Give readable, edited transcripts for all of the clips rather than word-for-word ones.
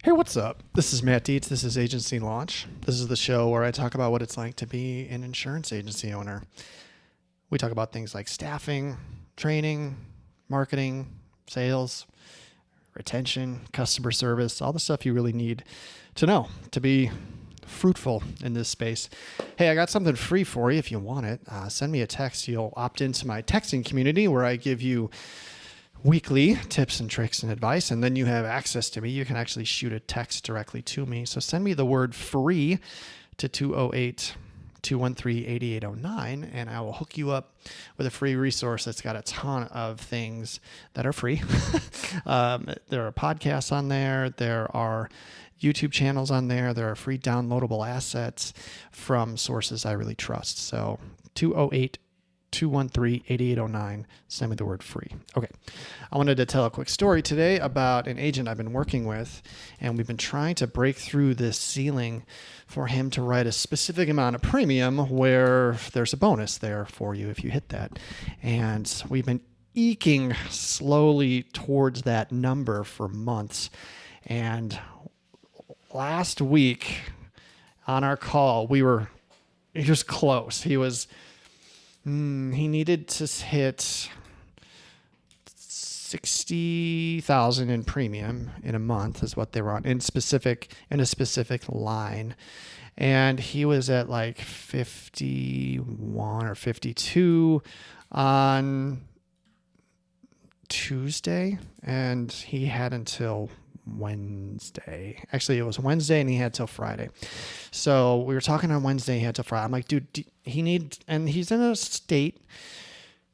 Hey, what's up? This is Matt Dietz. This is Agency Launch. This is the show where I talk about what it's like to be an insurance agency owner. We talk about things like staffing, training, marketing, sales, retention, customer service, all the stuff you really need to know to be fruitful in this space. Hey, I got something free for you if you want it. Send me a text. You'll opt into my texting community where I give you weekly tips and tricks and advice, and then you have access to me. You can actually shoot a text directly to me. So send me the word free to 208-213-8809, and I will hook you up with a free resource that's got a ton of things that are free. There are podcasts on there. There are YouTube channels on there. There are free downloadable assets from sources I really trust. So 208-213-8809. Send me the word free. Okay. I wanted to tell a quick story today about an agent I've been working with, and we've been trying to break through this ceiling for him to write a specific amount of premium where there's a bonus there for you if you hit that. And we've been eking slowly towards that number for months. And last week on our call, he was close. He needed to hit 60,000 in premium in a month is what they were on in a specific line. And he was at like 51 or 52 on Tuesday, and he had until Wednesday. Actually, it was Wednesday and he had till Friday. So we were talking on Wednesday, he had till Friday. I'm like, dude, and he's in a state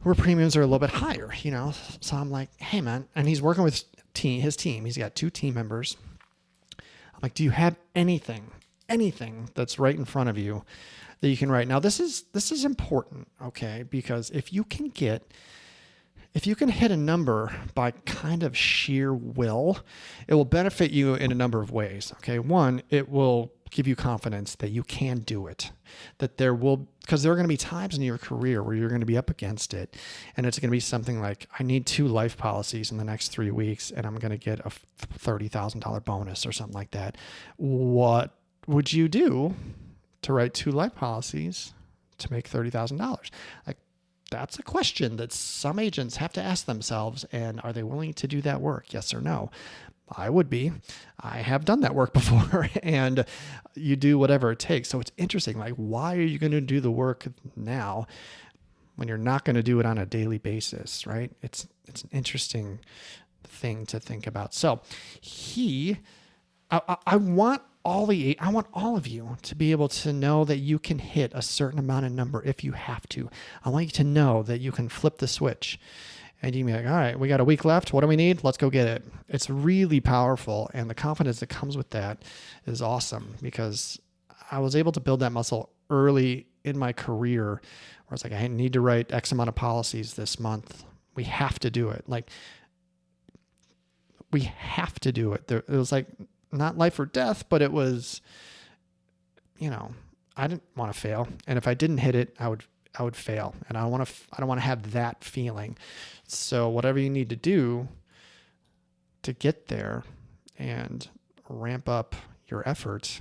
where premiums are a little bit higher, you know? So I'm like, hey man, and he's working with his team. He's got 2 team members. I'm like, do you have anything that's right in front of you that you can write? Now this is important, okay? Because if you can hit a number by kind of sheer will, it will benefit you in a number of ways. Okay. One, it will give you confidence that you can do it, because there are going to be times in your career where you're going to be up against it. And it's going to be something like, I need 2 life policies in the next 3 weeks and I'm going to get a $30,000 bonus or something like that. What would you do to write 2 life policies to make $30,000? Like, that's a question that some agents have to ask themselves. And are they willing to do that work? Yes or no? I would be. I have done that work before, and you do whatever it takes. So it's interesting. Like, why are you going to do the work now when you're not going to do it on a daily basis, right? It's an interesting thing to think about. So I want all of you to be able to know that you can hit a certain amount of number if you have to. I want you to know that you can flip the switch and you can be like, all right, we got a week left. What do we need? Let's go get it. It's really powerful. And the confidence that comes with that is awesome, because I was able to build that muscle early in my career where I was like, I need to write X amount of policies this month. We have to do it. Like, we have to do it. It was like, not life or death, but it was, I didn't want to fail. And if I didn't hit it, I would fail. And I don't want to have that feeling. So whatever you need to do to get there and ramp up your efforts,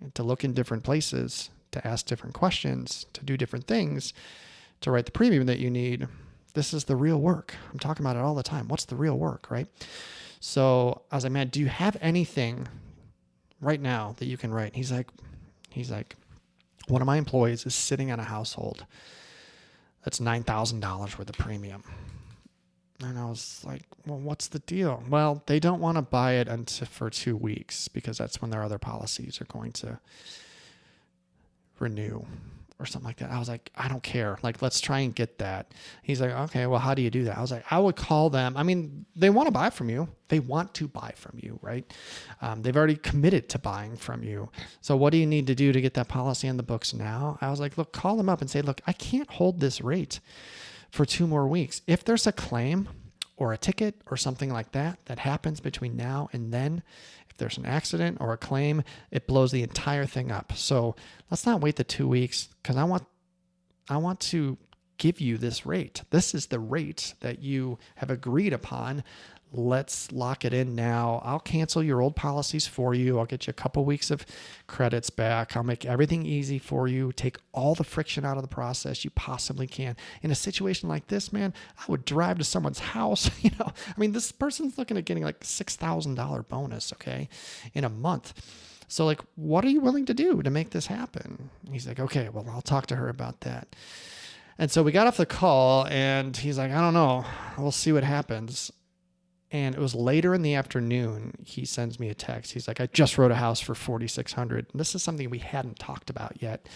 and to look in different places, to ask different questions, to do different things, to write the premium that you need. This is the real work. I'm talking about it all the time. What's the real work, right? So I was like, man, do you have anything right now that you can write? He's like, one of my employees is sitting on a household that's $9,000 worth of premium. And I was like, well, what's the deal? Well, they don't want to buy it for 2 weeks because that's when their other policies are going to renew or something like that. I was like, I don't care. Like, let's try and get that. He's like, okay, well, how do you do that? I was like, I would call them. I mean, they want to buy from you. They want to buy from you, right? They've already committed to buying from you. So what do you need to do to get that policy on the books now? I was like, look, call them up and say, look, I can't hold this rate for 2 more weeks. If there's a claim or a ticket or something like that happens between now and then, if there's an accident or a claim, it blows the entire thing up. So let's not wait the 2 weeks, because I want to give you this rate. This is the rate that you have agreed upon let's lock it in now. I'll cancel your old policies for you. I'll get you a couple weeks of credits back. I'll make everything easy for you. Take all the friction out of the process you possibly can. In a situation like this, man, I would drive to someone's house. I mean, this person's looking at getting like $6,000 bonus, okay, in a month. So like, what are you willing to do to make this happen? He's like, okay, well, I'll talk to her about that. And so we got off the call and he's like, I don't know. We'll see what happens. And it was later in the afternoon. He sends me a text. He's like, I just wrote a house for $4,600. This is something we hadn't talked about yet.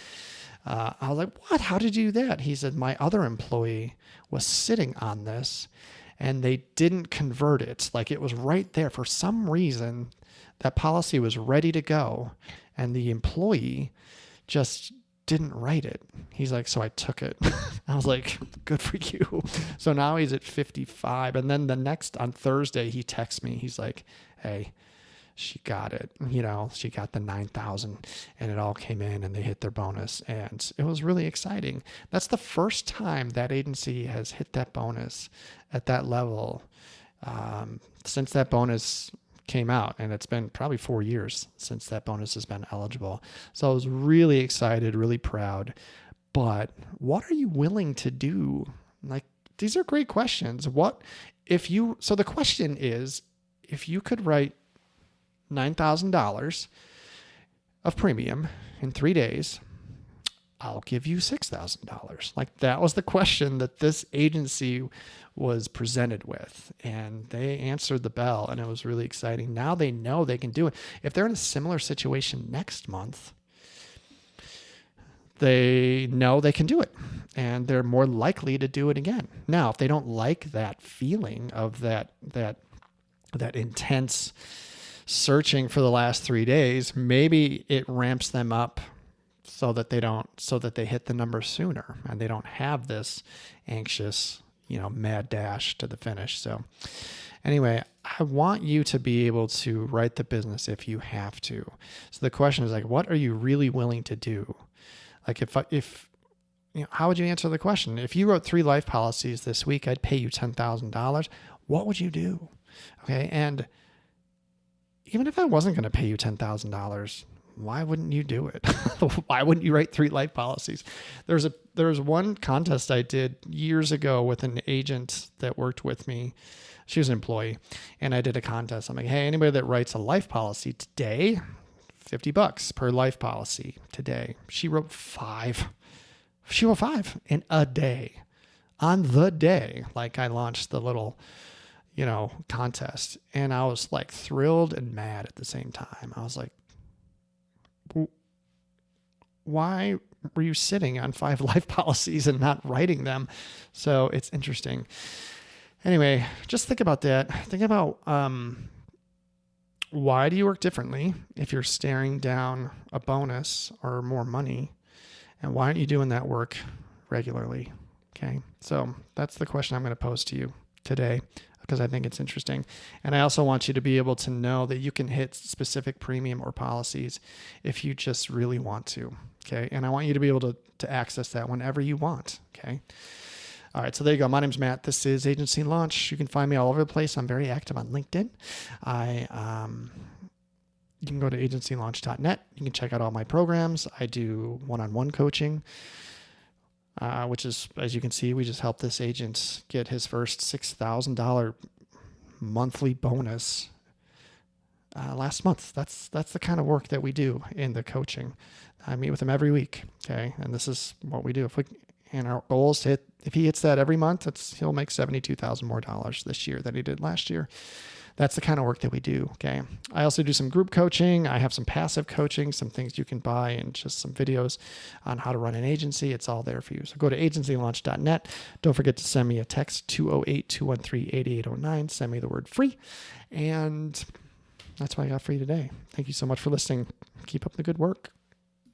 I was like, what? How did you do that? He said, my other employee was sitting on this and they didn't convert it. Like it was right there. For some reason, that policy was ready to go and the employee just didn't write it. He's like, so I took it. I was like, good for you. So now he's at 55. And then on Thursday, he texts me. He's like, hey, she got it. She got the 9,000 and it all came in and they hit their bonus. And it was really exciting. That's the first time that agency has hit that bonus at that level since that bonus came out, and it's been probably 4 years since that bonus has been eligible. So I was really excited, really proud. But what are you willing to do? Like, these are great questions. So the question is, if you could write $9,000 of premium in 3 days, I'll give you $6,000. Like, that was the question that this agency was presented with, and they answered the bell, and it was really exciting. Now they know they can do it. If they're in a similar situation next month, they know they can do it, and they're more likely to do it again. Now, if they don't like that feeling of that intense searching for the last 3 days, maybe it ramps them up so that they hit the number sooner and they don't have this anxious, mad dash to the finish. So anyway, I want you to be able to write the business if you have to. So the question is like, what are you really willing to do? Like if how would you answer the question? If you wrote 3 life policies this week, I'd pay you $10,000. What would you do? Okay. And even if I wasn't going to pay you $10,000, why wouldn't you do it? Why wouldn't you write 3 life policies? There was one contest I did years ago with an agent that worked with me. She was an employee, and I did a contest. I'm like, hey, anybody that writes a life policy today, $50 per life policy today. She wrote 5. She wrote 5 in a day, on the day. Like, I launched the little, contest, and I was like thrilled and mad at the same time. I was like, why were you sitting on 5 life policies and not writing them? So it's interesting. Anyway, just think about that. Think about why do you work differently if you're staring down a bonus or more money? And why aren't you doing that work regularly? Okay, so that's the question I'm going to pose to you today, because I think it's interesting. And I also want you to be able to know that you can hit specific premium or policies if you just really want to. Okay. And I want you to be able to access that whenever you want. Okay. All right. So there you go. My name's Matt. This is Agency Launch. You can find me all over the place. I'm very active on LinkedIn. You can go to agencylaunch.net. You can check out all my programs. I do one-on-one coaching, which is, as you can see, we just helped this agent get his first $6,000 monthly bonus last month. That's the kind of work that we do in the coaching. I meet with him every week. Okay. And this is what we do. And our goal is to if he hits that every month, he'll make $72,000 more this year than he did last year. That's the kind of work that we do. Okay. I also do some group coaching. I have some passive coaching, some things you can buy, and just some videos on how to run an agency. It's all there for you. So go to agencylaunch.net. Don't forget to send me a text, 208-213-8809. Send me the word free. And that's what I got for you today. Thank you so much for listening. Keep up the good work.